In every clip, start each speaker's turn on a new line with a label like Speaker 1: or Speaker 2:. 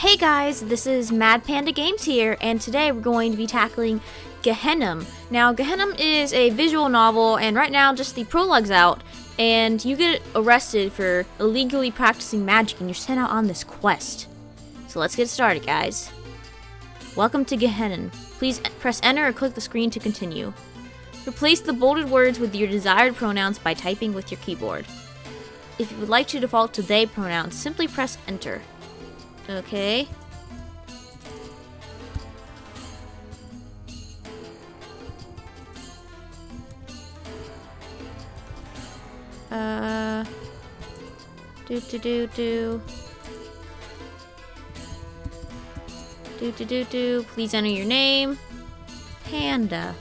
Speaker 1: Hey guys, this is MadPanda Games here, and today we're going to be tackling Gehennam. Now, Gehennam is a visual novel, and right now just the prologue's out, and you get arrested for illegally practicing magic, and you're sent out on this quest. So let's get started, guys. Welcome to Gehennam. Please press enter or click the screen to continue. Replace the bolded words with your desired pronouns by typing with your keyboard. If you would like to default to they pronouns, simply press enter. Okay. Please enter your name. Panda.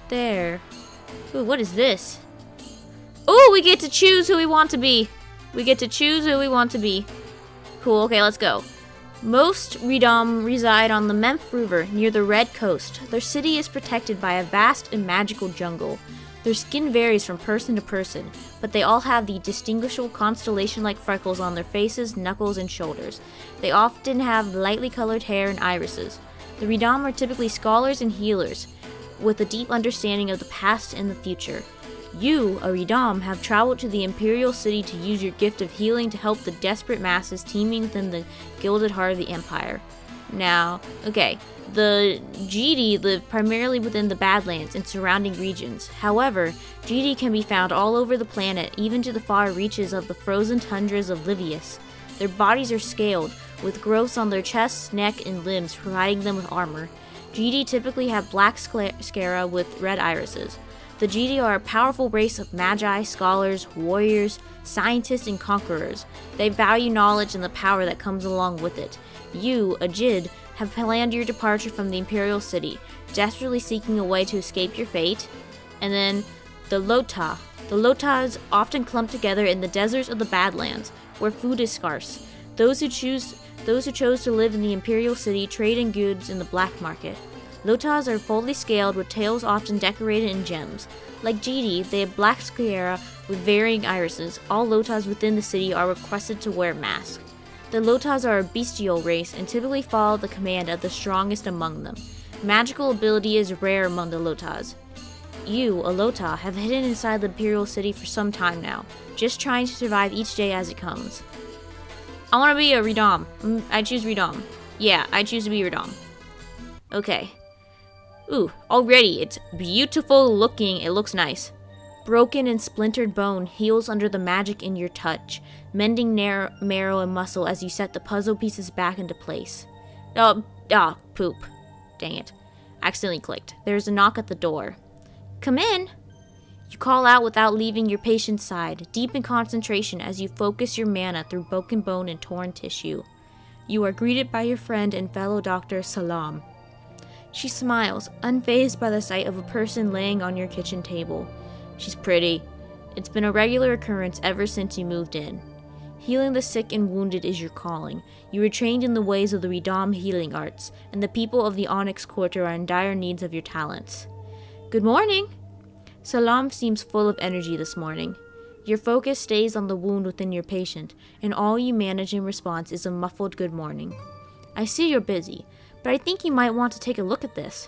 Speaker 1: There. Ooh, what is this? Ooh, we get to choose who we want to be. Cool, okay, let's go. Most Redom reside on the Memph River near the Red Coast. Their city is protected by a vast and magical jungle. Their skin varies from person to person, but they all have the distinguishable constellation-like freckles on their faces, knuckles, and shoulders. They often have lightly colored hair and irises. The Redom are typically scholars and healers, with a deep understanding of the past and the future. You, a Redom, have traveled to the Imperial City to use your gift of healing to help the desperate masses teeming within the gilded heart of the Empire. Now, okay, the GD live primarily within the Badlands and surrounding regions. However, GD can be found all over the planet, even to the far reaches of the frozen tundras of Livius. Their bodies are scaled, with growths on their chests, neck, and limbs, providing them with armor. GD typically have black sclera with red irises. The GD are a powerful race of magi, scholars, warriors, scientists, and conquerors. They value knowledge and the power that comes along with it. You, a Jid, have planned your departure from the Imperial City, desperately seeking a way to escape your fate. And then, the Lota. The Lotas often clump together in the deserts of the Badlands, where food is scarce. Those who chose to live in the Imperial City trade in goods in the black market. Lotas are fully scaled with tails often decorated in gems. Like GD, they have black sclera with varying irises. All Lotas within the city are requested to wear masks. The Lotas are a bestial race and typically follow the command of the strongest among them. Magical ability is rare among the Lotas. You, a Lota, have hidden inside the Imperial City for some time now, just trying to survive each day as it comes. I want to be a Redom. I choose Redom. Yeah, I choose to be Redom. Okay. Ooh, already, it's beautiful looking. It looks nice. Broken and splintered bone heals under the magic in your touch, mending marrow and muscle as you set the puzzle pieces back into place. Poop. Dang it. Accidentally clicked. There's a knock at the door. Come in. You call out without leaving your patient's side, deep in concentration as you focus your mana through broken bone and torn tissue. You are greeted by your friend and fellow doctor, Salam. She smiles, unfazed by the sight of a person laying on your kitchen table. She's pretty. It's been a regular occurrence ever since you moved in. Healing the sick and wounded is your calling. You are trained in the ways of the Redom healing arts, and the people of the Onyx Quarter are in dire needs of your talents. Good morning! Salam seems full of energy this morning. Your focus stays on the wound within your patient, and all you manage in response is a muffled good morning. I see you're busy, but I think you might want to take a look at this.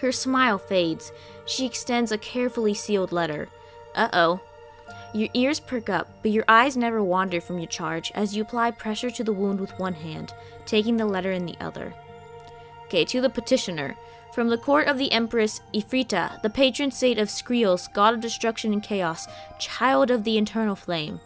Speaker 1: Her smile fades. She extends a carefully sealed letter. Uh-oh. Your ears perk up, but your eyes never wander from your charge as you apply pressure to the wound with one hand, taking the letter in the other. Okay, to the petitioner. From the court of the Empress Ifrita, the patron saint of Skrios, god of destruction and chaos, child of the eternal flame.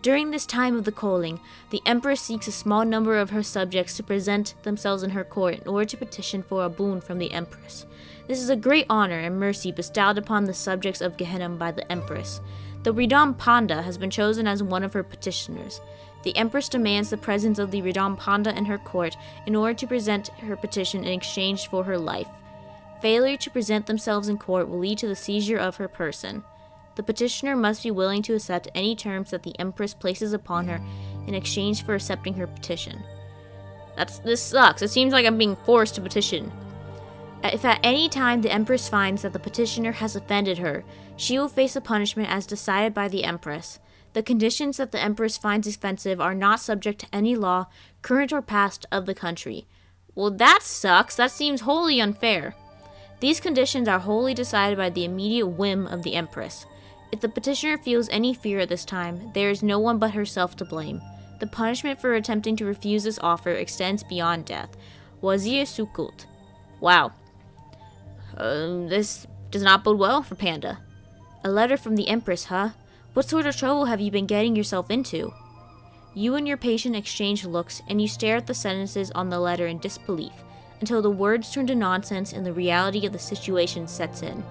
Speaker 1: During this time of the calling, the Empress seeks a small number of her subjects to present themselves in her court in order to petition for a boon from the Empress. This is a great honor and mercy bestowed upon the subjects of Gehennam by the Empress. The Redom Panda has been chosen as one of her petitioners. The Empress demands the presence of the Redom Panda in her court in order to present her petition in exchange for her life. Failure to present themselves in court will lead to the seizure of her person. The petitioner must be willing to accept any terms that the Empress places upon her in exchange for accepting her petition. This sucks. It seems like I'm being forced to petition. If at any time the Empress finds that the petitioner has offended her, she will face a punishment as decided by the Empress. The conditions that the Empress finds offensive are not subject to any law, current or past, of the country. Well, that sucks. That seems wholly unfair. These conditions are wholly decided by the immediate whim of the Empress. If the petitioner feels any fear at this time, there is no one but herself to blame. The punishment for attempting to refuse this offer extends beyond death. Wazir Sukut. Wow. This does not bode well for Panda. A letter from the Empress, huh? What sort of trouble have you been getting yourself into? You and your patient exchange looks, and you stare at the sentences on the letter in disbelief, until the words turn to nonsense and the reality of the situation sets in.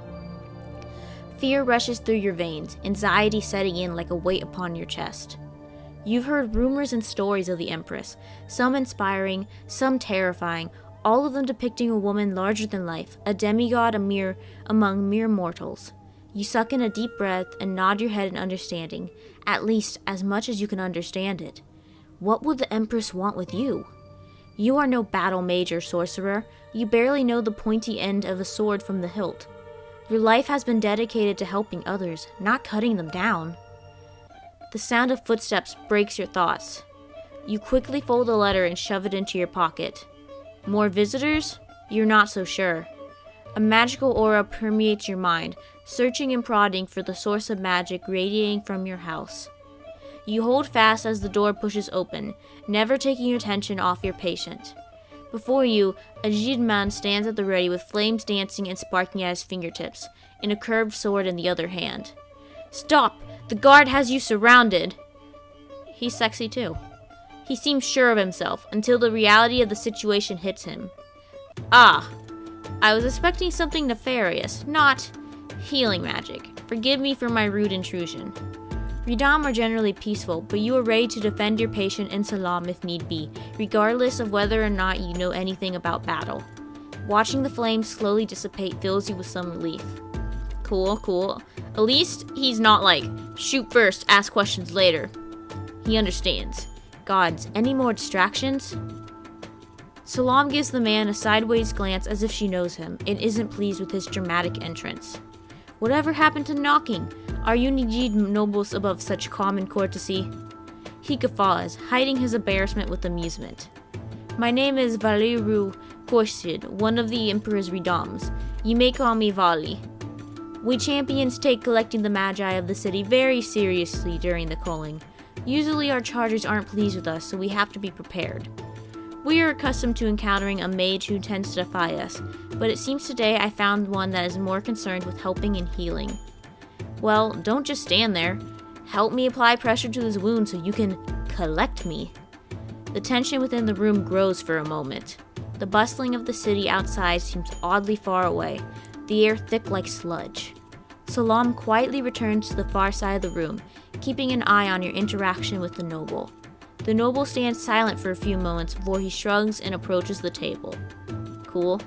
Speaker 1: Fear rushes through your veins, anxiety setting in like a weight upon your chest. You've heard rumors and stories of the Empress, some inspiring, some terrifying, all of them depicting a woman larger than life, a demigod among mere mortals. You suck in a deep breath and nod your head in understanding, at least as much as you can understand it. What would the Empress want with you? You are no battle mage or sorcerer. You barely know the pointy end of a sword from the hilt. Your life has been dedicated to helping others, not cutting them down. The sound of footsteps breaks your thoughts. You quickly fold the letter and shove it into your pocket. More visitors? You're not so sure. A magical aura permeates your mind, searching and prodding for the source of magic radiating from your house. You hold fast as the door pushes open, never taking your attention off your patient. Before you, a Gehennam stands at the ready with flames dancing and sparking at his fingertips, and a curved sword in the other hand. Stop! The guard has you surrounded! He's sexy too. He seems sure of himself, until the reality of the situation hits him. Ah! I was expecting something nefarious, not healing magic. Forgive me for my rude intrusion. Ridam are generally peaceful, but you are ready to defend your patient and Salam if need be, regardless of whether or not you know anything about battle. Watching the flames slowly dissipate fills you with some relief. Cool. At least he's not like, shoot first, ask questions later. He understands. Gods, any more distractions? Salam gives the man a sideways glance as if she knows him, and isn't pleased with his dramatic entrance. Whatever happened to knocking? Are you Nijid nobles above such common courtesy? He guffaws, hiding his embarrassment with amusement. My name is Valiru Khorshid, one of the Emperor's Ridams. You may call me Vali. We champions take collecting the magi of the city very seriously during the culling. Usually our chargers aren't pleased with us, so we have to be prepared. We are accustomed to encountering a mage who tends to defy us, but it seems today I found one that is more concerned with helping and healing. Well, don't just stand there. Help me apply pressure to this wound so you can collect me. The tension within the room grows for a moment. The bustling of the city outside seems oddly far away, the air thick like sludge. Salam quietly returns to the far side of the room, keeping an eye on your interaction with the noble. The noble stands silent for a few moments before he shrugs and approaches the table. Cool.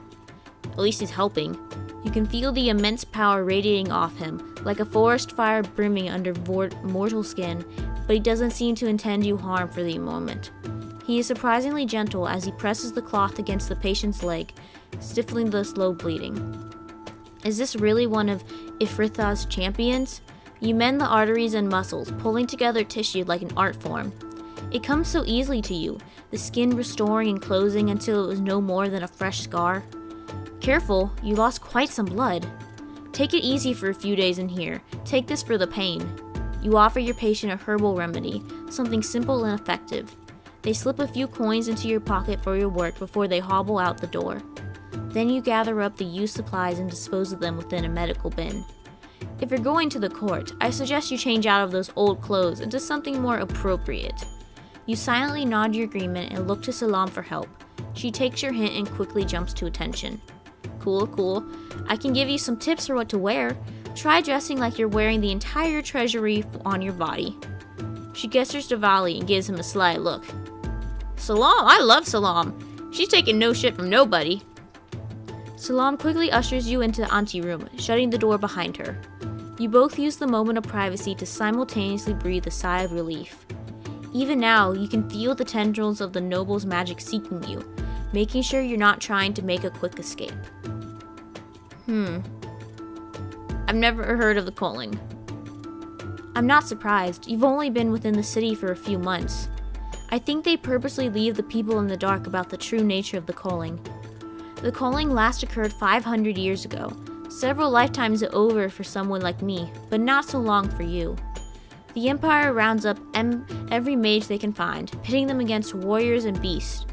Speaker 1: At least he's helping. You can feel the immense power radiating off him, like a forest fire brimming under mortal skin, but he doesn't seem to intend you harm for the moment. He is surprisingly gentle as he presses the cloth against the patient's leg, stifling the slow bleeding. Is this really one of Ifritha's champions? You mend the arteries and muscles, pulling together tissue like an art form. It comes so easily to you, the skin restoring and closing until it was no more than a fresh scar. Careful, you lost quite some blood. Take it easy for a few days in here. Take this for the pain. You offer your patient a herbal remedy, something simple and effective. They slip a few coins into your pocket for your work before they hobble out the door. Then you gather up the used supplies and dispose of them within a medical bin. If you're going to the court, I suggest you change out of those old clothes into something more appropriate. You silently nod your agreement and look to Salam for help. She takes your hint and quickly jumps to attention. Cool. I can give you some tips for what to wear. Try dressing like you're wearing the entire treasury on your body. She gestures to Vali and gives him a sly look. Salam? I love Salam. She's taking no shit from nobody. Salam quickly ushers you into the anteroom, shutting the door behind her. You both use the moment of privacy to simultaneously breathe a sigh of relief. Even now, you can feel the tendrils of the noble's magic seeking you, making sure you're not trying to make a quick escape. I've never heard of the culling. I'm not surprised. You've only been within the city for a few months. I think they purposely leave the people in the dark about the true nature of the culling. The culling last occurred 500 years ago. Several lifetimes over for someone like me, but not so long for you. The Empire rounds up every mage they can find, pitting them against warriors and beasts.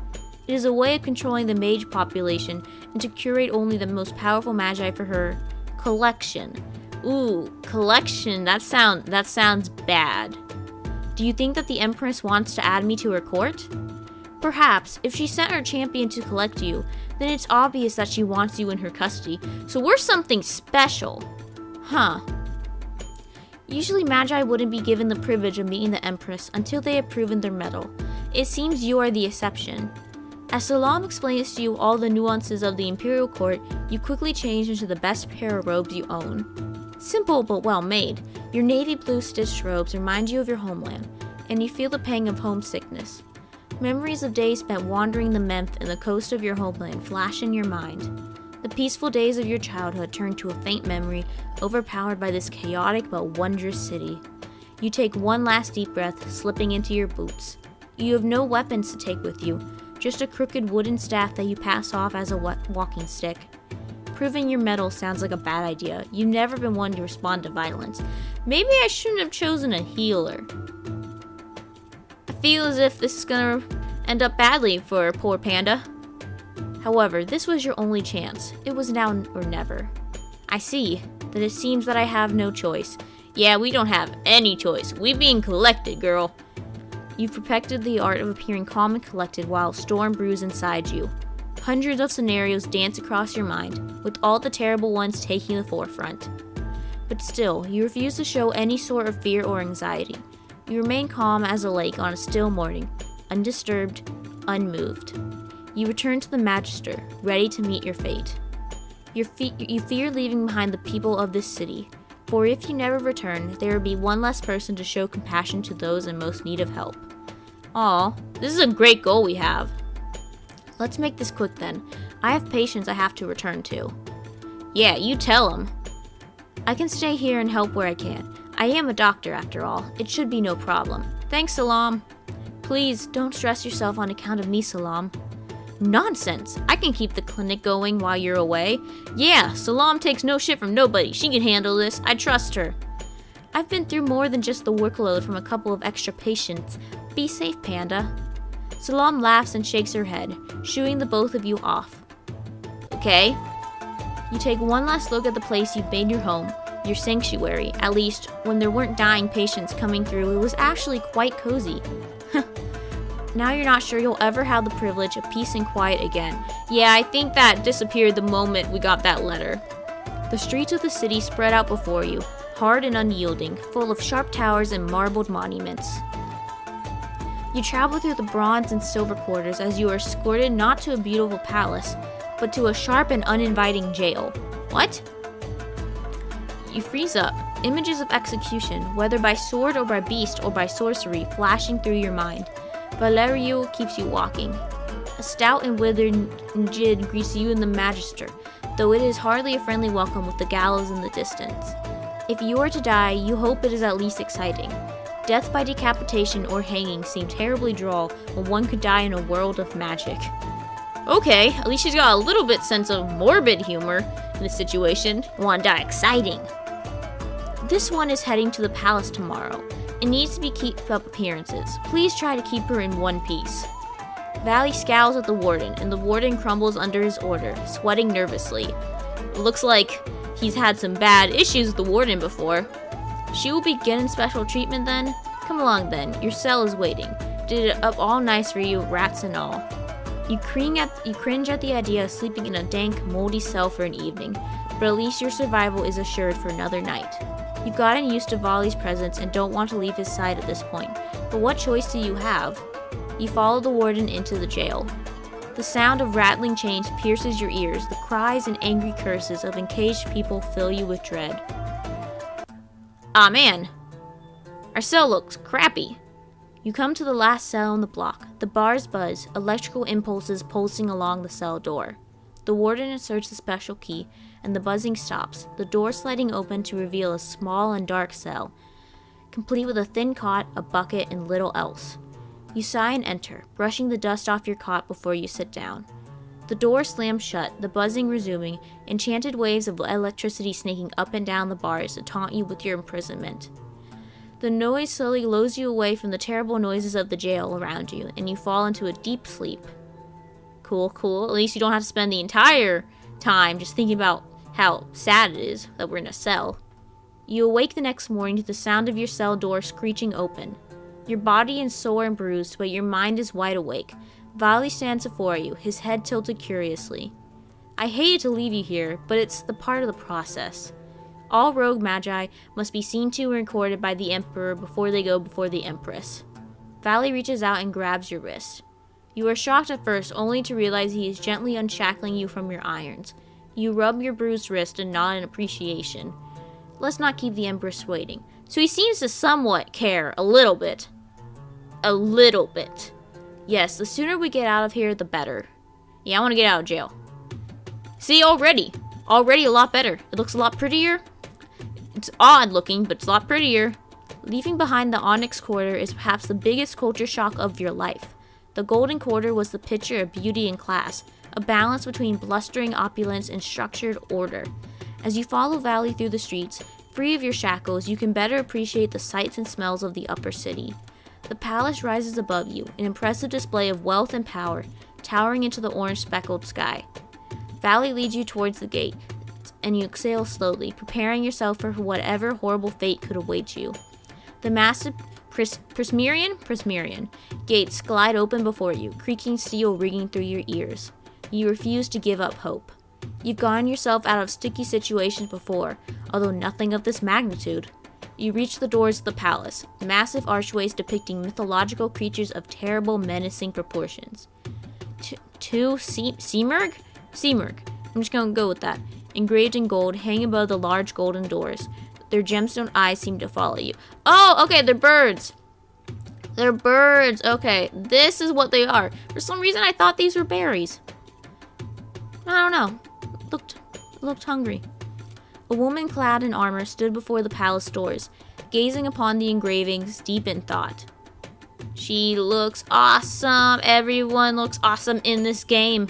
Speaker 1: It is a way of controlling the mage population and to curate only the most powerful magi for her collection. Ooh, collection, that sounds bad. Do you think that the Empress wants to add me to her court? Perhaps, if she sent her champion to collect you, then it's obvious that she wants you in her custody, so we're something special. Huh. Usually magi wouldn't be given the privilege of meeting the Empress until they have proven their mettle. It seems you are the exception. As Salam explains to you all the nuances of the Imperial Court, you quickly change into the best pair of robes you own. Simple but well made, your navy blue stitched robes remind you of your homeland, and you feel the pang of homesickness. Memories of days spent wandering the Memph and the coast of your homeland flash in your mind. The peaceful days of your childhood turn to a faint memory, overpowered by this chaotic but wondrous city. You take one last deep breath, slipping into your boots. You have no weapons to take with you, just a crooked wooden staff that you pass off as a walking stick. Proving your mettle sounds like a bad idea. You've never been one to respond to violence. Maybe I shouldn't have chosen a healer. I feel as if this is gonna end up badly for poor Panda. However, this was your only chance. It was now or never. I see that it seems that I have no choice. Yeah, we don't have any choice. We being collected, girl. You've perfected the art of appearing calm and collected while a storm brews inside you. Hundreds of scenarios dance across your mind, with all the terrible ones taking the forefront. But still, you refuse to show any sort of fear or anxiety. You remain calm as a lake on a still morning, undisturbed, unmoved. You return to the Magister, ready to meet your fate. You fear leaving behind the people of this city, for if you never return, there will be one less person to show compassion to those in most need of help. Aw, this is a great goal we have. Let's make this quick then. I have patients I have to return to. Yeah, you tell them. I can stay here and help where I can. I am a doctor after all. It should be no problem. Thanks, Salam. Please, don't stress yourself on account of me, Salam. Nonsense! I can keep the clinic going while you're away. Yeah, Salam takes no shit from nobody. She can handle this. I trust her. I've been through more than just the workload from a couple of extra patients. Be safe, Panda. Salam laughs and shakes her head, shooing the both of you off. Okay. You take one last look at the place you've made your home, your sanctuary. At least, when there weren't dying patients coming through, it was actually quite cozy. Now you're not sure you'll ever have the privilege of peace and quiet again. Yeah, I think that disappeared the moment we got that letter. The streets of the city spread out before you, hard and unyielding, full of sharp towers and marbled monuments. You travel through the bronze and silver quarters as you are escorted not to a beautiful palace, but to a sharp and uninviting jail. What? You freeze up, images of execution, whether by sword or by beast or by sorcery, flashing through your mind. Valerio keeps you walking. A stout and withered Njid greets you and the Magister, though it is hardly a friendly welcome with the gallows in the distance. If you are to die, you hope it is at least exciting. Death by decapitation or hanging seem terribly droll when one could die in a world of magic. Okay, at least she's got a little bit sense of morbid humor in the situation. Want to die exciting. This one is heading to the palace tomorrow. It needs to keep up appearances. Please try to keep her in one piece. Valley scowls at the warden, and the warden crumbles under his order, sweating nervously. It looks like he's had some bad issues with the warden before. She will be getting special treatment then? Come along then, your cell is waiting. Did it up all nice for you, rats and all. You cringe at the idea of sleeping in a dank, moldy cell for an evening, but at least your survival is assured for another night. You've gotten used to Vali's presence and don't want to leave his side at this point, but what choice do you have? You follow the warden into the jail. The sound of rattling chains pierces your ears. The cries and angry curses of encaged people fill you with dread. Ah man, our cell looks crappy. You come to the last cell on the block. The bars buzz, electrical impulses pulsing along the cell door. The warden inserts the special key, and the buzzing stops, the door sliding open to reveal a small and dark cell. complete with a thin cot, a bucket, and little else. You sigh and enter, brushing the dust off your cot before you sit down. The door slams shut, the buzzing resuming, enchanted waves of electricity snaking up and down the bars to taunt you with your imprisonment. The noise slowly lulls you away from the terrible noises of the jail around you, and you fall into a deep sleep. Cool, cool. At least you don't have to spend the entire time just thinking about how sad it is that we're in a cell. You awake the next morning to the sound of your cell door screeching open. Your body is sore and bruised, but your mind is wide awake. Vali stands before you, his head tilted curiously. I hated to leave you here, but it's the part of the process. All rogue magi must be seen to and recorded by the Emperor before they go before the Empress. Vali reaches out and grabs your wrist. You are shocked at first, only to realize he is gently unshackling you from your irons. You rub your bruised wrist and nod in appreciation. Let's not keep the Empress waiting. So he seems to somewhat care, a little bit. A little bit. Yes, the sooner we get out of here, the better. Yeah, I want to get out of jail. See, already a lot better. It looks a lot prettier. It's odd looking, but it's a lot prettier. Leaving behind the Onyx Quarter is perhaps the biggest culture shock of your life. The Golden Quarter was the picture of beauty and class, a balance between blustering opulence and structured order. As you follow Vali through the streets, free of your shackles, you can better appreciate the sights and smells of the upper city. The palace rises above you, an impressive display of wealth and power, towering into the orange-speckled sky. Vali leads you towards the gate, and you exhale slowly, preparing yourself for whatever horrible fate could await you. The massive Prismerian gates glide open before you, creaking steel ringing through your ears. You refuse to give up hope. You've gotten yourself out of sticky situations before, although nothing of this magnitude. You reach the doors of the palace, massive archways depicting mythological creatures of terrible, menacing proportions. Seamerg? Seamerg. I'm just gonna go with that. Engraved in gold, hang above the large golden doors. Their gemstone eyes seem to follow you. Oh, okay, they're birds. They're birds. Okay, this is what they are. For some reason, I thought these were berries. I don't know. Looked hungry. A woman clad in armor stood before the palace doors, gazing upon the engravings, deep in thought. She looks awesome. Everyone looks awesome in this game.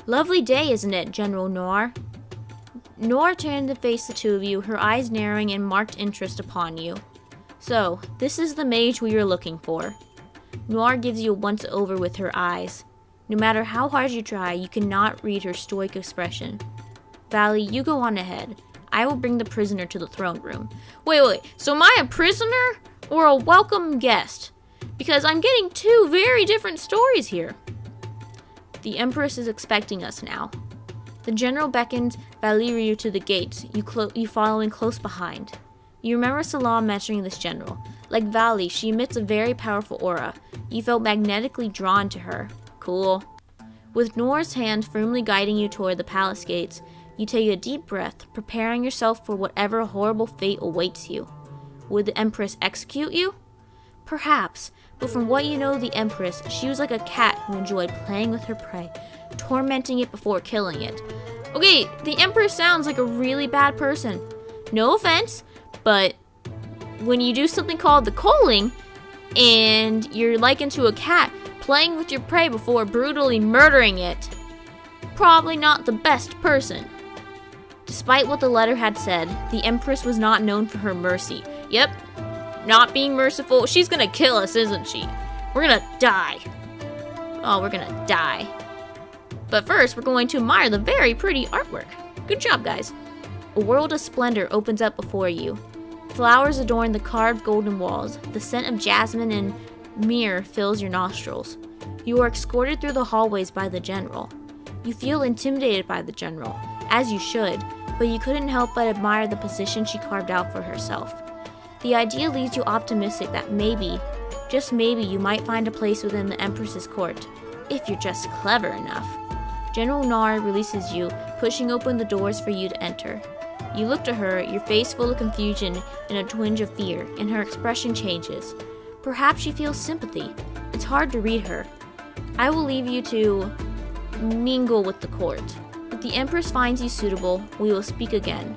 Speaker 1: Lovely day, isn't it, General Noir? Noir turned to face the two of you, her eyes narrowing in marked interest upon you. So, this is the mage we were looking for. Noir gives you a once-over with her eyes. No matter how hard you try, you cannot read her stoic expression. Vali, you go on ahead. I will bring the prisoner to the throne room. Wait, so am I a prisoner or a welcome guest? Because I'm getting two very different stories here. The Empress is expecting us now. The general beckons Valeriu to the gates, you following close behind. You remember Salam mentioning this general. Like Vali, she emits a very powerful aura. You felt magnetically drawn to her. Cool. With Noir's hand firmly guiding you toward the palace gates, you take a deep breath, preparing yourself for whatever horrible fate awaits you. Would the Empress execute you? Perhaps, but from what you know of the Empress, she was like a cat who enjoyed playing with her prey, tormenting it before killing it. Okay, the Empress sounds like a really bad person. No offense, but when you do something called the culling, and you're likened to a cat playing with your prey before brutally murdering it, probably not the best person. Despite what the letter had said, the Empress was not known for her mercy. Yep, not being merciful. She's gonna kill us, isn't she? We're gonna die. Oh, we're gonna die. But first, we're going to admire the very pretty artwork. Good job, guys. A world of splendor opens up before you. Flowers adorn the carved golden walls. The scent of jasmine and myrrh fills your nostrils. You are escorted through the hallways by the general. You feel intimidated by the general, as you should, but you couldn't help but admire the position she carved out for herself. The idea leaves you optimistic that maybe, just maybe, you might find a place within the Empress's court, if you're just clever enough. General Noir releases you, pushing open the doors for you to enter. You look to her, your face full of confusion and a twinge of fear, and her expression changes. Perhaps she feels sympathy. It's hard to read her. I will leave you to mingle with the court. If the Empress finds you suitable, we will speak again.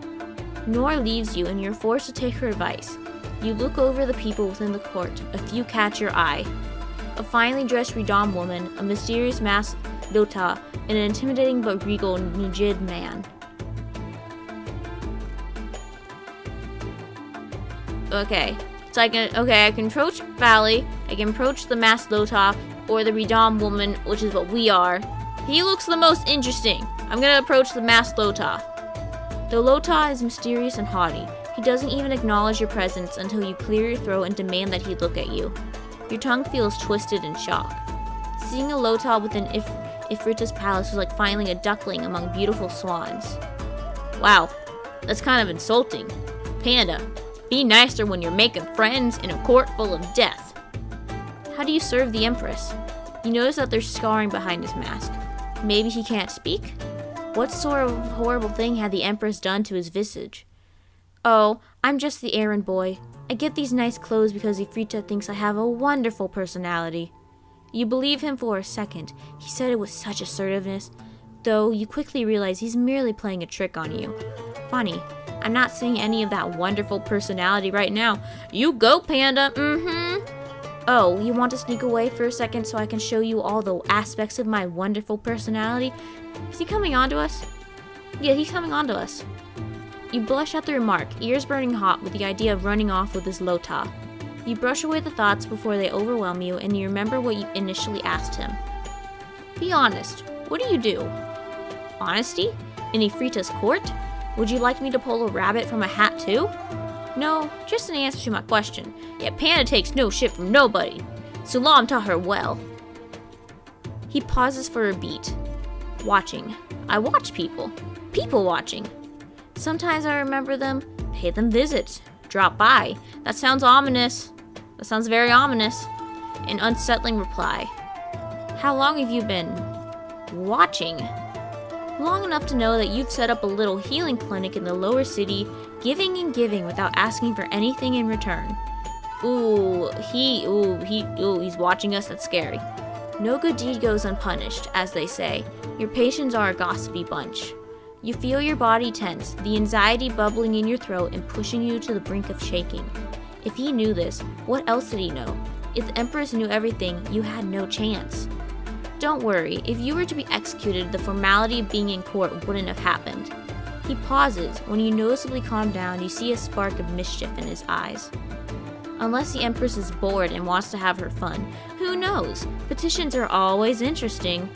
Speaker 1: Noir leaves you and you're forced to take her advice. You look over the people within the court. A few catch your eye. A finely dressed Ridam woman, a mysterious masked Lota, and an intimidating but regal Njid man. Okay, so I can approach Valley, I can approach the masked Lota, or the Ridam woman, which is what we are. He looks the most interesting. I'm gonna approach the masked Lota. The Lota is mysterious and haughty. He doesn't even acknowledge your presence until you clear your throat and demand that he look at you. Your tongue feels twisted in shock. Seeing a Lota within Ifrita's palace was like finding a duckling among beautiful swans. Wow, that's kind of insulting. Panda, be nicer when you're making friends in a court full of death. How do you serve the Empress? You notice that there's scarring behind his mask. Maybe he can't speak? What sort of horrible thing had the Empress done to his visage? Oh, I'm just the errand boy. I get these nice clothes because Ifrita thinks I have a wonderful personality. You believe him for a second. He said it with such assertiveness, though you quickly realize he's merely playing a trick on you. Funny, I'm not seeing any of that wonderful personality right now. You go, Panda. Oh, you want to sneak away for a second so I can show you all the aspects of my wonderful personality? Is he coming on to us? Yeah, he's coming on to us. You blush at the remark, ears burning hot with the idea of running off with his Lota. You brush away the thoughts before they overwhelm you, and you remember what you initially asked him. Be honest, what do? Honesty? In Ifrita's court? Would you like me to pull a rabbit from a hat too? No, just an answer to my question. Yeah, Panda takes no shit from nobody. Sulam taught her well. He pauses for a beat. Watching. I watch people. People watching. Sometimes I remember them, pay them visits, drop by. That sounds ominous. That sounds very ominous. An unsettling reply. How long have you been watching? Long enough to know that you've set up a little healing clinic in the lower city, giving and giving without asking for anything in return. He's watching us, that's scary. No good deed goes unpunished, as they say. Your patients are a gossipy bunch. You feel your body tense, the anxiety bubbling in your throat and pushing you to the brink of shaking. If he knew this, what else did he know? If the Empress knew everything, you had no chance. Don't worry, if you were to be executed, the formality of being in court wouldn't have happened. He pauses. When you noticeably calm down, you see a spark of mischief in his eyes. Unless the Empress is bored and wants to have her fun, who knows? Petitions are always interesting.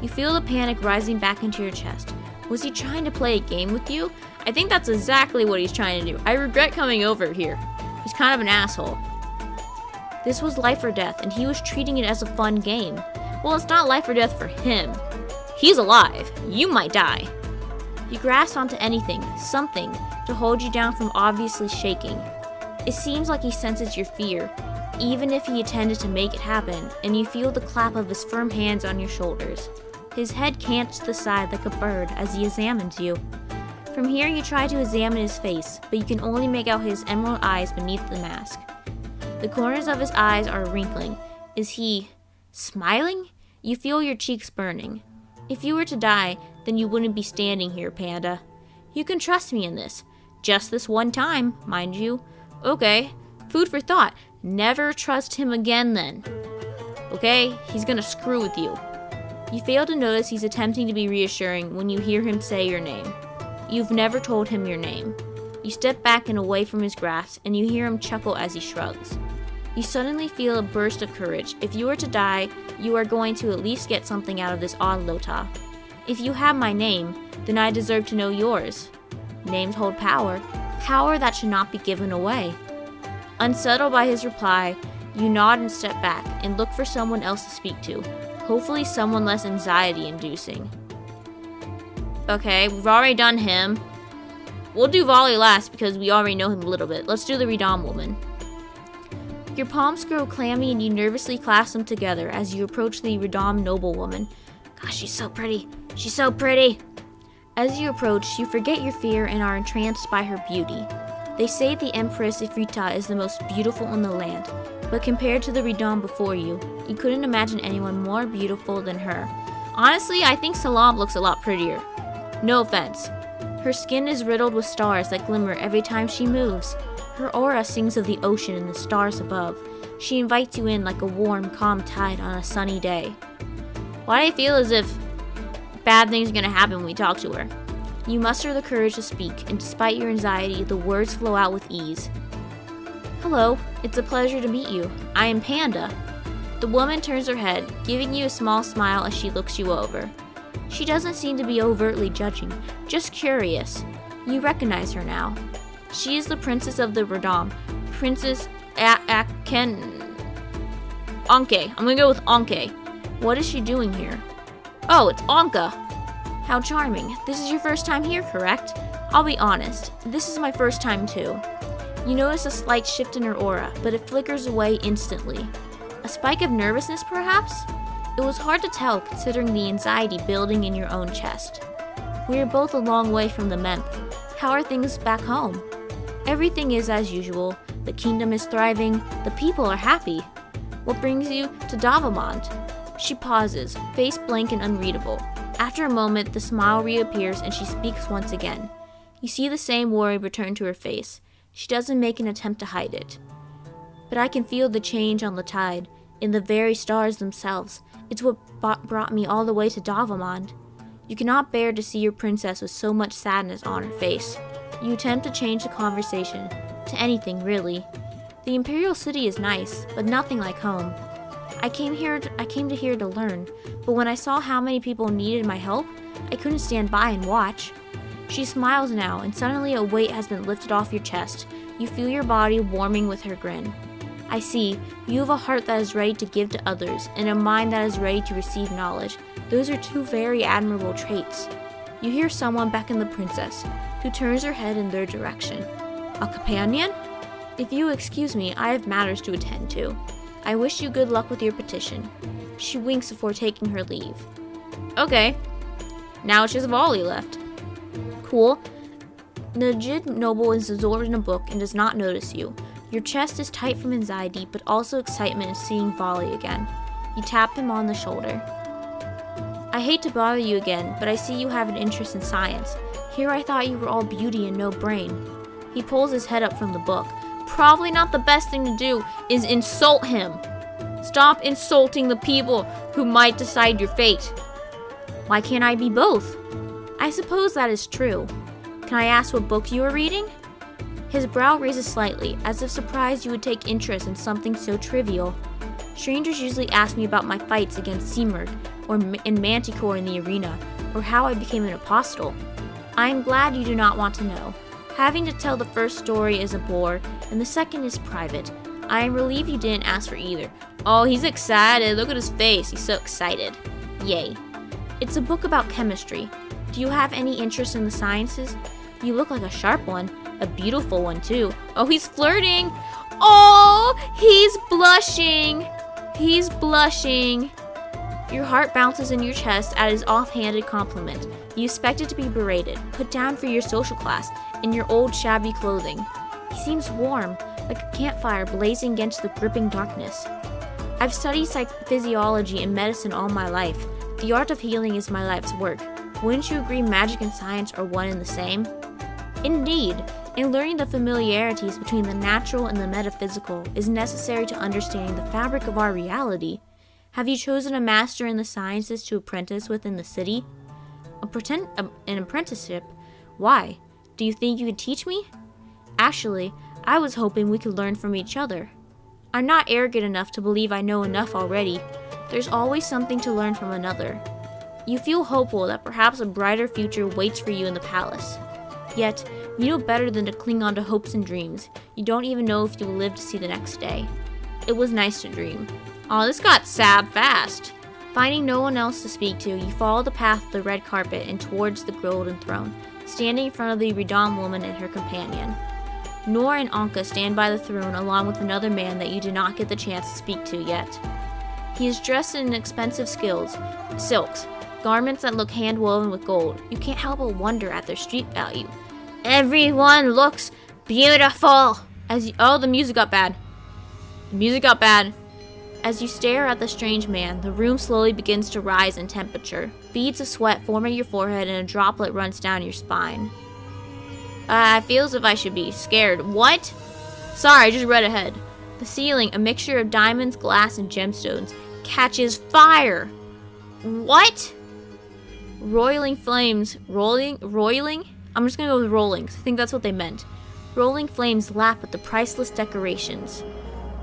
Speaker 1: You feel the panic rising back into your chest. Was he trying to play a game with you? I think that's exactly what he's trying to do. I regret coming over here. He's kind of an asshole. This was life or death, and he was treating it as a fun game. Well, it's not life or death for him. He's alive. You might die. You grasp onto anything, something, to hold you down from obviously shaking. It seems like he senses your fear, even if he intended to make it happen, and you feel the clap of his firm hands on your shoulders. His head cants to the side like a bird as he examines you. From here you try to examine his face, but you can only make out his emerald eyes beneath the mask. The corners of his eyes are wrinkling. Is he smiling? You feel your cheeks burning. If you were to die, then you wouldn't be standing here, Panda. You can trust me in this. Just this one time, mind you. Okay, food for thought. Never trust him again then. Okay, he's gonna screw with you. You fail to notice he's attempting to be reassuring when you hear him say your name. You've never told him your name. You step back and away from his grasp, and you hear him chuckle as he shrugs. You suddenly feel a burst of courage. If you were to die, you are going to at least get something out of this odd Lota. If you have my name, then I deserve to know yours. Names hold power. Power that should not be given away. Unsettled by his reply, you nod and step back and look for someone else to speak to. Hopefully someone less anxiety-inducing. Okay, we've already done him. We'll do Volley last because we already know him a little bit. Let's do the Ridam woman. Your palms grow clammy and you nervously clasp them together as you approach the Ridam noblewoman. Gosh, she's so pretty. She's so pretty. As you approach, you forget your fear and are entranced by her beauty. They say the Empress Ifrita is the most beautiful in the land, but compared to the Ridam before you, you couldn't imagine anyone more beautiful than her. Honestly, I think Salam looks a lot prettier. No offense. Her skin is riddled with stars that glimmer every time she moves. Her aura sings of the ocean and the stars above. She invites you in like a warm, calm tide on a sunny day. Why do I feel as if bad things are going to happen when we talk to her? You muster the courage to speak, and despite your anxiety, the words flow out with ease. Hello, it's a pleasure to meet you. I am Panda. The woman turns her head, giving you a small smile as she looks you over. She doesn't seem to be overtly judging, just curious. You recognize her now. She is the princess of the Radam, Princess Anke. I'm gonna go with Anke. What is she doing here? Oh, it's Anka. How charming. This is your first time here, correct? I'll be honest, this is my first time too. You notice a slight shift in her aura, but it flickers away instantly. A spike of nervousness, perhaps? It was hard to tell considering the anxiety building in your own chest. We are both a long way from the Memp. How are things back home? Everything is as usual. The kingdom is thriving. The people are happy. What brings you to Davamond? She pauses, face blank and unreadable. After a moment, the smile reappears and she speaks once again. You see the same worry return to her face. She doesn't make an attempt to hide it. But I can feel the change on the tide, in the very stars themselves. It's what brought me all the way to Davamond. You cannot bear to see your princess with so much sadness on her face. You attempt to change the conversation, to anything really. The Imperial City is nice, but nothing like home. I came here to learn, but when I saw how many people needed my help, I couldn't stand by and watch. She smiles now, and suddenly a weight has been lifted off your chest. You feel your body warming with her grin. I see, you have a heart that is ready to give to others, and a mind that is ready to receive knowledge. Those are two very admirable traits. You hear someone beckon the princess, who turns her head in their direction. A companion? If you excuse me, I have matters to attend to. I wish you good luck with your petition. She winks before taking her leave. Okay. Now it's just Volley left. Cool. Najid Noble is absorbed in a book and does not notice you. Your chest is tight from anxiety, but also excitement in seeing Volley again. You tap him on the shoulder. I hate to bother you again, but I see you have an interest in science. Here I thought you were all beauty and no brain. He pulls his head up from the book. Probably not the best thing to do is insult him. Stop insulting the people who might decide your fate. Why can't I be both? I suppose that is true. Can I ask what book you are reading? His brow raises slightly, as if surprised you would take interest in something so trivial. Strangers usually ask me about my fights against Seamurd, or in Manticore in the arena, or how I became an apostle. I am glad you do not want to know. Having to tell the first story is a bore, and the second is private. I am relieved you didn't ask for either. Oh, he's excited. Look at his face. He's so excited. Yay. It's a book about chemistry. Do you have any interest in the sciences? You look like a sharp one. A beautiful one, too. Oh, he's flirting. Oh, he's blushing. He's blushing. Your heart bounces in your chest at his offhanded compliment. You expected to be berated, put down for your social class, in your old shabby clothing. He seems warm, like a campfire blazing against the gripping darkness. I've studied physiology and medicine all my life. The art of healing is my life's work. Wouldn't you agree magic and science are one and the same? Indeed, and learning the familiarities between the natural and the metaphysical is necessary to understanding the fabric of our reality. Have you chosen a master in the sciences to apprentice within the city? An apprenticeship? Why? Do you think you could teach me? Actually, I was hoping we could learn from each other. I'm not arrogant enough to believe I know enough already. There's always something to learn from another. You feel hopeful that perhaps a brighter future waits for you in the palace. Yet, you know better than to cling on to hopes and dreams. You don't even know if you will live to see the next day. It was nice to dream. Aw, this got sad fast. Finding no one else to speak to, you follow the path of the red carpet and towards the golden throne, standing in front of the Radam woman and her companion. Nor and Anka stand by the throne along with another man that you did not get the chance to speak to yet. He is dressed in expensive silks, garments that look hand-woven with gold. You can't help but wonder at their street value. Everyone looks beautiful! Oh, the music got bad. The music got bad. As you stare at the strange man, the room slowly begins to rise in temperature. Beads of sweat form on your forehead and a droplet runs down your spine. I feel as if I should be scared. What? Sorry, I just read ahead. The ceiling, a mixture of diamonds, glass, and gemstones, catches fire. What? Roiling flames, roiling? I'm just gonna go with rolling, 'cause I think that's what they meant. Rolling flames lap at the priceless decorations.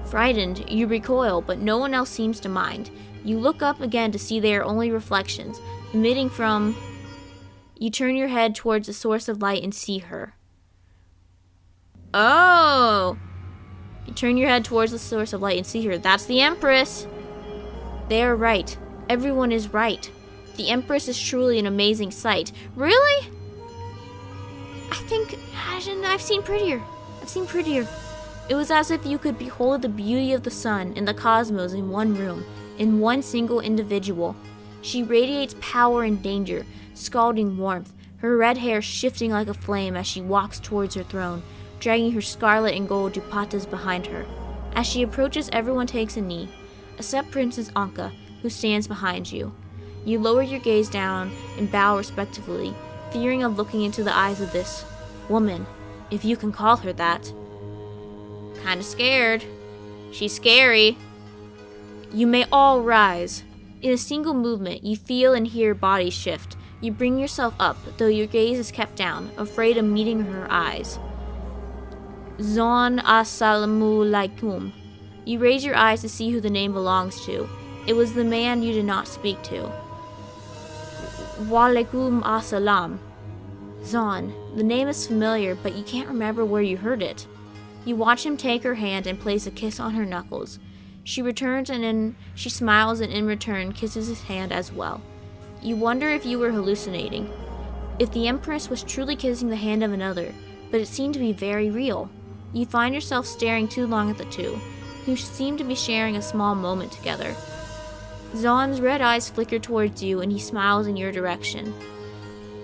Speaker 1: Frightened, you recoil, but no one else seems to mind. You look up again to see they are only reflections, emitting from... You turn your head towards the source of light and see her. Oh! You turn your head towards the source of light and see her. That's the Empress! They are right. Everyone is right. The Empress is truly an amazing sight. Really? I've seen prettier. It was as if you could behold the beauty of the sun and the cosmos in one room, in one single individual. She radiates power and danger, scalding warmth, her red hair shifting like a flame as she walks towards her throne, dragging her scarlet and gold dupattas behind her. As she approaches, everyone takes a knee, except Princess Anka, who stands behind you. You lower your gaze down and bow respectfully, fearing of looking into the eyes of this woman, if you can call her that. Kinda scared. She's scary. You may all rise. In a single movement, you feel and hear bodies shift. You bring yourself up, though your gaze is kept down, afraid of meeting her eyes. Zon assalamu alaikum. You raise your eyes to see who the name belongs to. It was the man you did not speak to. Walaikum assalam. Zon. The name is familiar, but you can't remember where you heard it. You watch him take her hand and place a kiss on her knuckles. She returns she smiles and in return kisses his hand as well. You wonder if you were hallucinating. If the Empress was truly kissing the hand of another, but it seemed to be very real. You find yourself staring too long at the two, who seem to be sharing a small moment together. Zon's red eyes flicker towards you and he smiles in your direction.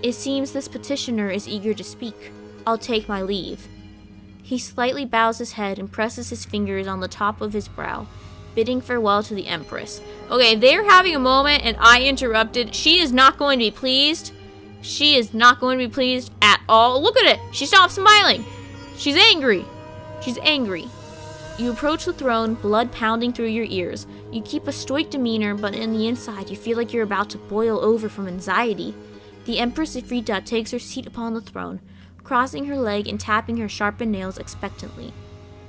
Speaker 1: It seems this petitioner is eager to speak. I'll take my leave. He slightly bows his head and presses his fingers on the top of his brow, bidding farewell to the Empress. Okay, they're having a moment and I interrupted. She is not going to be pleased. She is not going to be pleased at all. Look at it. She stopped smiling. She's angry. She's angry. You approach the throne, blood pounding through your ears. You keep a stoic demeanor, but in the inside you feel like you're about to boil over from anxiety. The Empress Ifrita takes her seat upon the throne, crossing her leg and tapping her sharpened nails expectantly.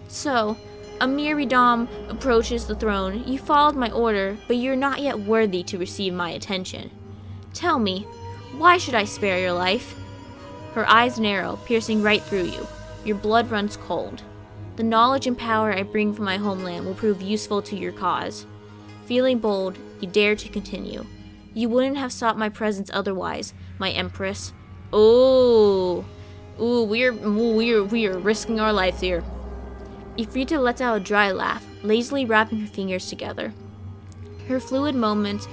Speaker 1: So, Amir Ridam approaches the throne. You followed my order, but you're not yet worthy to receive my attention. Tell me, why should I spare your life? Her eyes narrow, piercing right through you. Your blood runs cold. The knowledge and power I bring from my homeland will prove useful to your cause. Feeling bold, you dare to continue. You wouldn't have sought my presence otherwise, my Empress. We are risking our lives here. Ifrita lets out a dry laugh, lazily wrapping her fingers together. Her fluid movements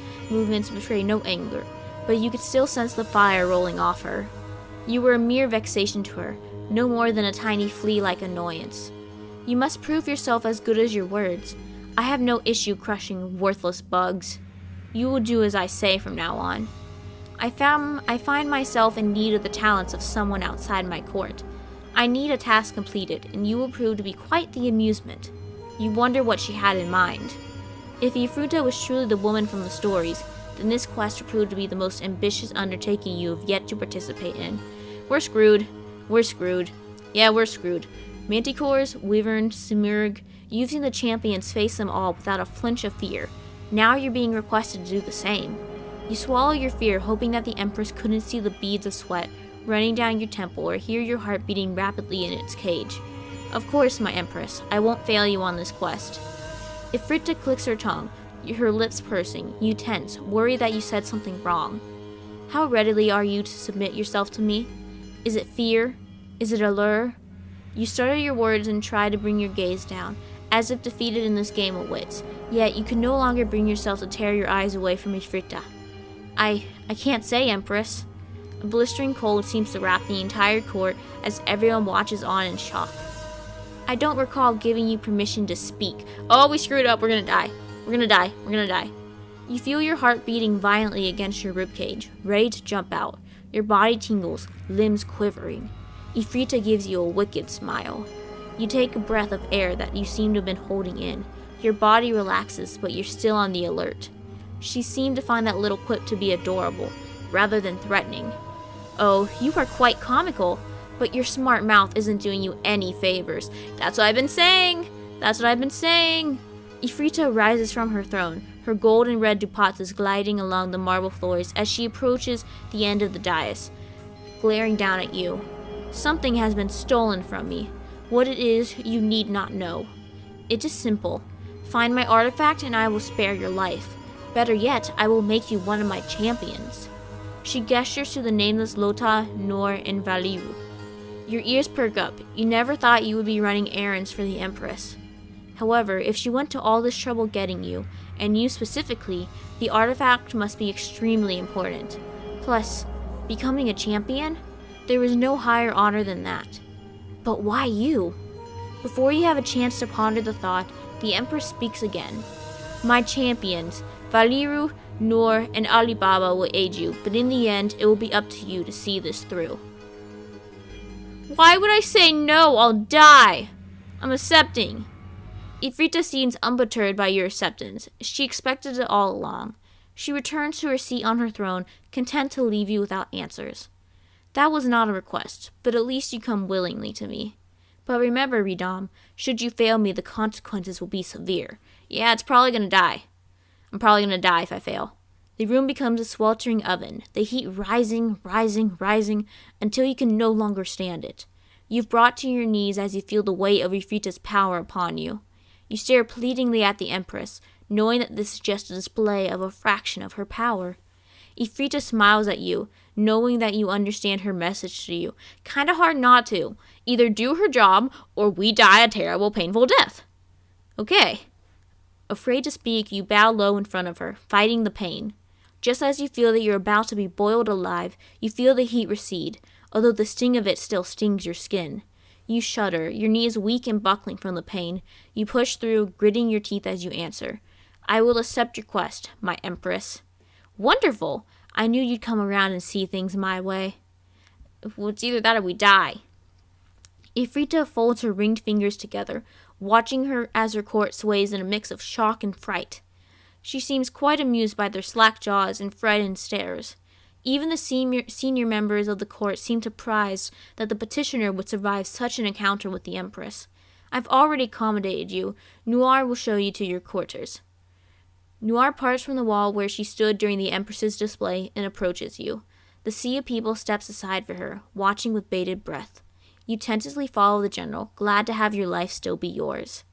Speaker 1: betray no anger, but you could still sense the fire rolling off her. You were a mere vexation to her, no more than a tiny flea-like annoyance. You must prove yourself as good as your words. I have no issue crushing worthless bugs. You will do as I say from now on. I find myself in need of the talents of someone outside my court. I need a task completed, and you will prove to be quite the amusement. You wonder what she had in mind. If Ifruta was truly the woman from the stories, then this quest will prove to be the most ambitious undertaking you have yet to participate in. We're screwed. Yeah, we're screwed. Manticores, Wyverns, Simurg, you've seen the champions face them all without a flinch of fear. Now you're being requested to do the same. You swallow your fear, hoping that the Empress couldn't see the beads of sweat running down your temple or hear your heart beating rapidly in its cage. Of course, my Empress, I won't fail you on this quest. Ifrita clicks her tongue, her lips pursing. You tense, worry that you said something wrong. How readily are you to submit yourself to me? Is it fear? Is it allure? You stutter your words and try to bring your gaze down, as if defeated in this game of wits, yet you can no longer bring yourself to tear your eyes away from Ifrita. I can't say, Empress. A blistering cold seems to wrap the entire court as everyone watches on in shock. I don't recall giving you permission to speak. Oh, we screwed up. We're gonna die. You feel your heart beating violently against your ribcage, ready to jump out. Your body tingles, limbs quivering. Ifrita gives you a wicked smile. You take a breath of air that you seem to have been holding in. Your body relaxes, but you're still on the alert. She seemed to find that little quip to be adorable, rather than threatening. Oh, you are quite comical, but your smart mouth isn't doing you any favors. That's what I've been saying! That's what I've been saying! Ifrita rises from her throne. Her gold and red dupatta is gliding along the marble floors as she approaches the end of the dais, glaring down at you. Something has been stolen from me. What it is, you need not know. It is simple. Find my artifact and I will spare your life. Better yet, I will make you one of my champions. She gestures to the nameless Lota, Nor, and Valiru. Your ears perk up. You never thought you would be running errands for the Empress. However, if she went to all this trouble getting you, and you specifically, the artifact must be extremely important. Plus, becoming a champion? There is no higher honor than that. But why you? Before you have a chance to ponder the thought, the Empress speaks again. My champions, Valiru, Noor, and Alibaba will aid you, but in the end, it will be up to you to see this through. Why would I say no? I'll die! I'm accepting. Ifrita seems unperturbed by your acceptance. She expected it all along. She returns to her seat on her throne, content to leave you without answers. That was not a request, but at least you come willingly to me. But remember, Ridam, should you fail me, the consequences will be severe. Yeah, it's probably gonna die. I'm probably gonna die if I fail. The room becomes a sweltering oven, the heat rising, until you can no longer stand it. You've brought to your knees as you feel the weight of Ifrita's power upon you. You stare pleadingly at the Empress, knowing that this is just a display of a fraction of her power. Ifrita smiles at you, knowing that you understand her message to you. Kinda hard not to. Either do her job, or we die a terrible, painful death. Okay. Afraid to speak, you bow low in front of her, fighting the pain. Just as you feel that you're about to be boiled alive, you feel the heat recede, although the sting of it still stings your skin. You shudder, your knees weak and buckling from the pain. You push through, gritting your teeth as you answer. I will accept your quest, my Empress. Wonderful! I knew you'd come around and see things my way. Well, it's either that or we die. Ifrita folds her ringed fingers together, watching her as her court sways in a mix of shock and fright. She seems quite amused by their slack jaws and frightened stares. Even the senior members of the court seem surprised that the petitioner would survive such an encounter with the Empress. I've already accommodated you. Noir will show you to your quarters. Noir parts from the wall where she stood during the Empress's display and approaches you. The sea of people steps aside for her, watching with bated breath. You tentatively follow the general, glad to have your life still be yours.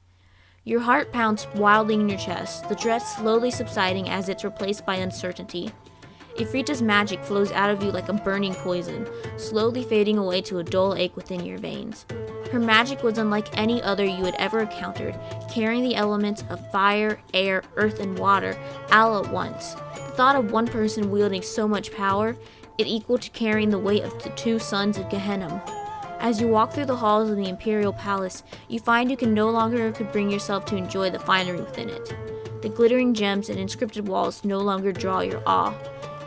Speaker 1: Your heart pounds wildly in your chest, the dread slowly subsiding as it's replaced by uncertainty. Ifrita's magic flows out of you like a burning poison, slowly fading away to a dull ache within your veins. Her magic was unlike any other you had ever encountered, carrying the elements of fire, air, earth, and water all at once. The thought of one person wielding so much power, it equaled to carrying the weight of the two sons of Gehennam. As you walk through the halls of the Imperial Palace, you find you can no longer bring yourself to enjoy the finery within it. The glittering gems and inscripted walls no longer draw your awe.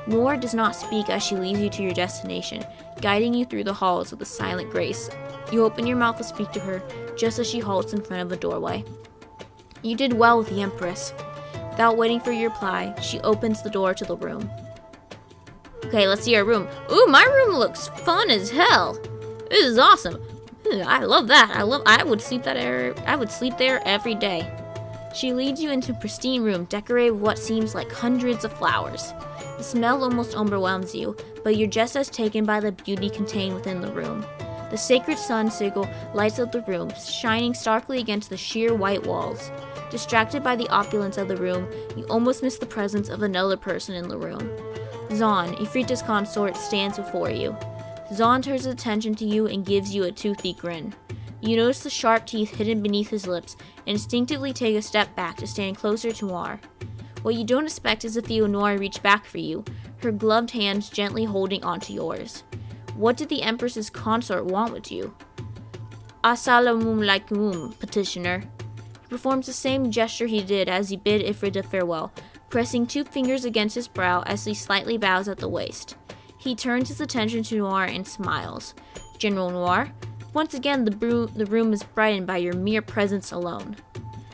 Speaker 1: Noor does not speak as she leads you to your destination, guiding you through the halls with a silent grace. You open your mouth to speak to her, just as she halts in front of a doorway. You did well with the Empress. Without waiting for your reply, she opens the door to the room. Okay, let's see our room. Ooh, my room looks fun as hell. This is awesome. I love that. I would sleep there every day. She leads you into a pristine room decorated with what seems like hundreds of flowers. The smell almost overwhelms you, but you're just as taken by the beauty contained within the room. The sacred sun sigil lights up the room, shining starkly against the sheer white walls. Distracted by the opulence of the room, you almost miss the presence of another person in the room. Zahn, Ifrita's consort, stands before you. Zahn turns his attention to you and gives you a toothy grin. You notice the sharp teeth hidden beneath his lips and instinctively take a step back to stand closer to Noir. What you don't expect is to feel Noir reach back for you, her gloved hands gently holding onto yours. What did the Empress's consort want with you? Assalamu alaikum, petitioner. He performs the same gesture he did as he bid Ifrita farewell, pressing 2 fingers against his brow as he slightly bows at the waist. He turns his attention to Noir and smiles. General Noir, Once again, the room is brightened by your mere presence alone.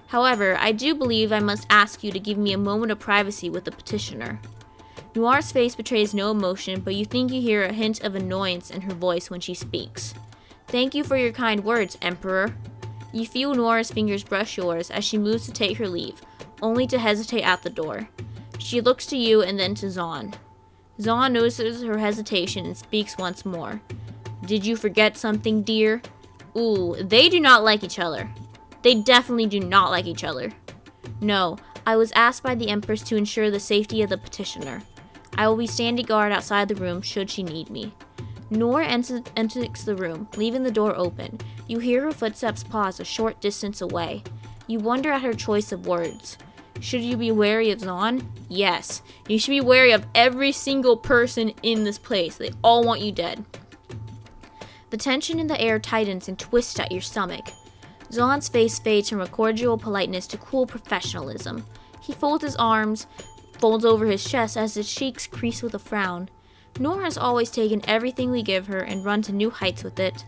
Speaker 1: However, I do believe I must ask you to give me a moment of privacy with the petitioner. Noir's face betrays no emotion, but you think you hear a hint of annoyance in her voice when she speaks. Thank you for your kind words, Emperor. You feel Noir's fingers brush yours as she moves to take her leave, only to hesitate at the door. She looks to you and then to Zahn. Zahn notices her hesitation and speaks once more. Did you forget something, dear? Ooh, they do not like each other. They definitely do not like each other. No, I was asked by the Empress to ensure the safety of the petitioner. I will be standing guard outside the room should she need me. Noir enters the room, leaving the door open. You hear her footsteps pause a short distance away. You wonder at her choice of words. Should you be wary of Zahn? Yes. You should be wary of every single person in this place. They all want you dead. The tension in the air tightens and twists at your stomach. Zahn's face fades from a cordial politeness to cool professionalism. He folds his arms, folds over his chest as his cheeks crease with a frown. Noir has always taken everything we give her and run to new heights with it.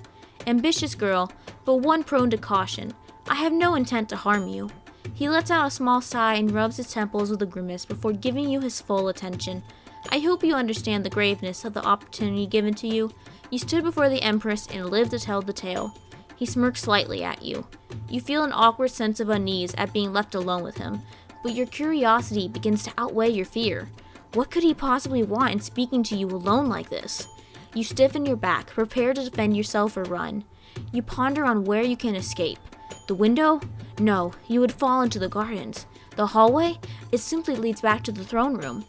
Speaker 1: Ambitious girl, but one prone to caution. I have no intent to harm you. He lets out a small sigh and rubs his temples with a grimace before giving you his full attention. I hope you understand the graveness of the opportunity given to you. You stood before the Empress and lived to tell the tale. He smirks slightly at you. You feel an awkward sense of unease at being left alone with him, but your curiosity begins to outweigh your fear. What could he possibly want in speaking to you alone like this? You stiffen your back, prepare to defend yourself or run. You ponder on where you can escape. The window? No, you would fall into the gardens. The hallway? It simply leads back to the throne room.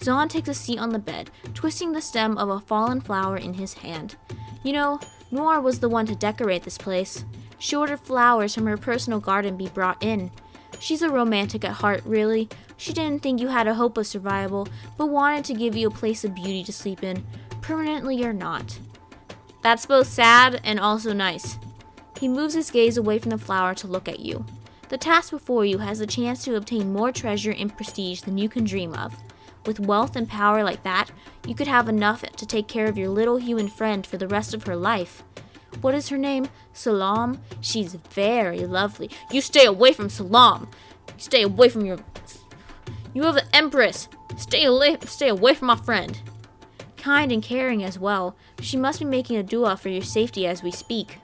Speaker 1: Zahn takes a seat on the bed, twisting the stem of a fallen flower in his hand. You know, Noir was the one to decorate this place. She ordered flowers from her personal garden be brought in. She's a romantic at heart, really. She didn't think you had a hope of survival, but wanted to give you a place of beauty to sleep in, permanently or not. That's both sad and also nice. He moves his gaze away from the flower to look at you. The task before you has the chance to obtain more treasure and prestige than you can dream of. With wealth and power like that, you could have enough to take care of your little human friend for the rest of her life. What is her name? Salam? She's very lovely. You stay away from Salam. Stay away from your... You have the Empress. Stay away from my friend. Kind and caring as well. She must be making a dua for your safety as we speak.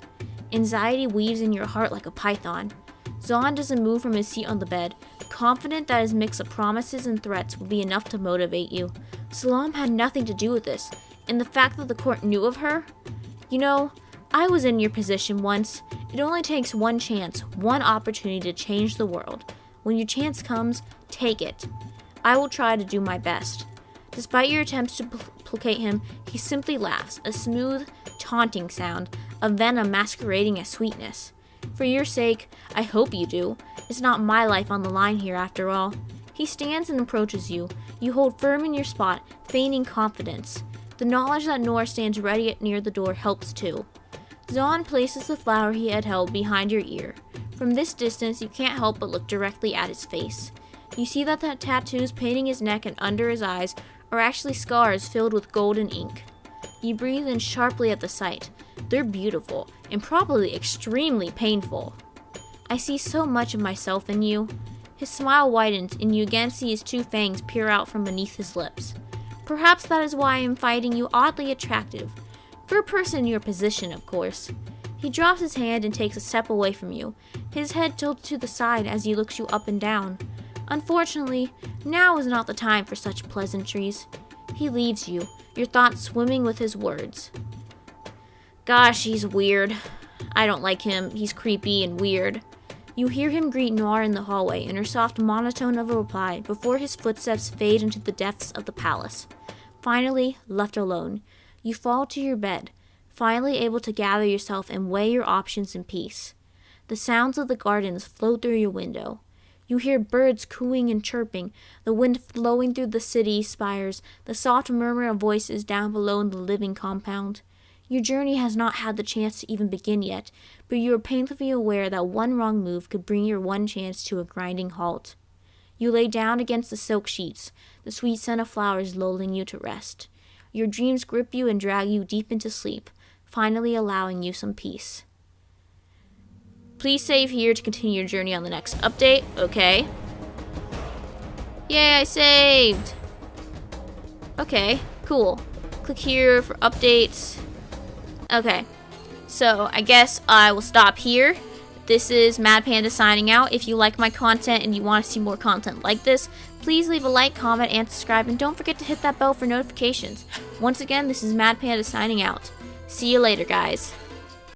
Speaker 1: Anxiety weaves in your heart like a python. Zahn doesn't move from his seat on the bed, confident that his mix of promises and threats will be enough to motivate you. Salam had nothing to do with this, and the fact that the court knew of her? You know, I was in your position once. It only takes one chance, one opportunity to change the world. When your chance comes, take it. I will try to do my best. Despite your attempts to placate him, he simply laughs, a smooth, taunting sound, of venom masquerading as sweetness. For your sake, I hope you do. It's not my life on the line here after all. He stands and approaches you. You hold firm in your spot, feigning confidence. The knowledge that Noir stands ready near the door helps too. Zahn places the flower he had held behind your ear. From this distance, you can't help but look directly at his face. You see that the tattoos painting his neck and under his eyes are actually scars filled with golden ink. You breathe in sharply at the sight. They're beautiful, and probably extremely painful. I see so much of myself in you. His smile widens, and you again see his two fangs peer out from beneath his lips. Perhaps that is why I am finding you oddly attractive. For a person in your position, of course. He drops his hand and takes a step away from you. His head tilts to the side as he looks you up and down. Unfortunately, now is not the time for such pleasantries. He leaves you, your thoughts swimming with his words. Gosh, he's weird. I don't like him. He's creepy and weird. You hear him greet Noir in the hallway in her soft monotone of a reply before his footsteps fade into the depths of the palace. Finally, left alone, you fall to your bed, finally able to gather yourself and weigh your options in peace. The sounds of the gardens float through your window. You hear birds cooing and chirping, the wind flowing through the city spires, the soft murmur of voices down below in the living compound. Your journey has not had the chance to even begin yet, but you are painfully aware that one wrong move could bring your one chance to a grinding halt. You lay down against the silk sheets, the sweet scent of flowers lulling you to rest. Your dreams grip you and drag you deep into sleep, finally allowing you some peace. Please save here to continue your journey on the next update. Okay. Yay, I saved! Okay, cool. Click here for updates. Okay, so I guess I will stop here. This is MadPanda signing out. If you like my content and you want to see more content like this, please leave a like, comment, and subscribe, and don't forget to hit that bell for notifications. Once again, this is MadPanda signing out. See you later, guys.